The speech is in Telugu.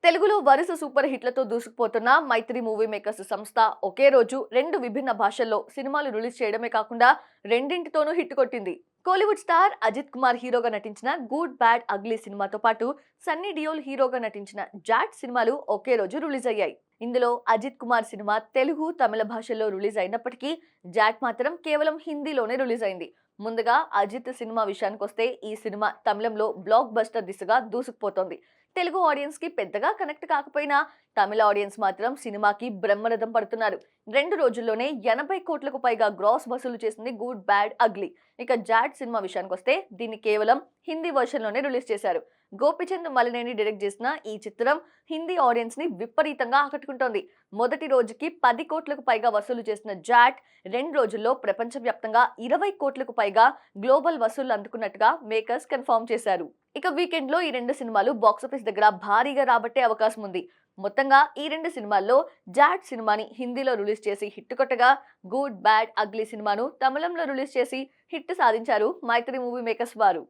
తెలుగులో వరుస సూపర్ హిట్లతో దూసుకుపోతున్న మైత్రి మూవీ మేకర్స్ సంస్థ ఒకే రోజు రెండు విభిన్న భాషల్లో సినిమాలు రిలీజ్ చేయడమే కాకుండా రెండింటితోనూ హిట్ కొట్టింది. కోలీవుడ్ స్టార్ అజిత్ కుమార్ హీరోగా నటించిన గుడ్ బ్యాడ్ అగ్లీ సినిమాతో పాటు సన్నీ డియోల్ హీరోగా నటించిన జాట్ సినిమాలు ఒకే రోజు రిలీజ్ అయ్యాయి. ఇందులో అజిత్ కుమార్ సినిమా తెలుగు, తమిళ భాషల్లో రిలీజ్ అయినప్పటికీ జాట్ మాత్రం కేవలం హిందీలోనే రిలీజ్ అయింది. ముందుగా అజిత్ సినిమా విషయానికొస్తే ఈ సినిమా తమిళంలో బ్లాక్ బస్టర్ దిశగా దూసుకుపోతోంది. తెలుగు ఆడియన్స్ కి పెద్దగా కనెక్ట్ కాకపోయినా తమిళ ఆడియన్స్ మాత్రం సినిమాకి బ్రహ్మరథం పడుతున్నారు. 2 రోజుల్లోనే 80 కోట్లకు పైగా గ్రాస్ వసూలు చేసింది గుడ్ బ్యాడ్ అగ్లీ. ఇక జాట్ సినిమా విషయానికి వస్తే దీన్ని కేవలం హిందీ వర్షన్ లోనే రిలీజ్ చేశారు. గోపిచంద్ మలినేని డైరెక్ట్ చేసిన ఈ చిత్రం హిందీ ఆడియన్స్ ని విపరీతంగా ఆకట్టుకుంటోంది. మొదటి రోజుకి 10 కోట్లకు పైగా వసూలు చేసిన జాట్ 2 రోజుల్లో ప్రపంచవ్యాప్తంగా 20 కోట్లకు పైగా గ్లోబల్ వసూళ్లు అందుకున్నట్టుగా మేకర్స్ కన్ఫర్మ్ చేశారు. ఇక వీకెండ్ లో ఈ 2 సినిమాలు బాక్సాఫీస్ దగ్గర భారీగా రాబట్టే అవకాశం ఉంది. మొత్తంగా ఈ 2 సినిమాల్లో జాట్ సినిమాని హిందీలో రిలీజ్ చేసి హిట్ కొట్టగా, గుడ్ బ్యాడ్ అగ్లీ సినిమాను తమిళంలో రిలీజ్ చేసి హిట్ సాధించారు మైత్రి మూవీ మేకర్స్ వారు.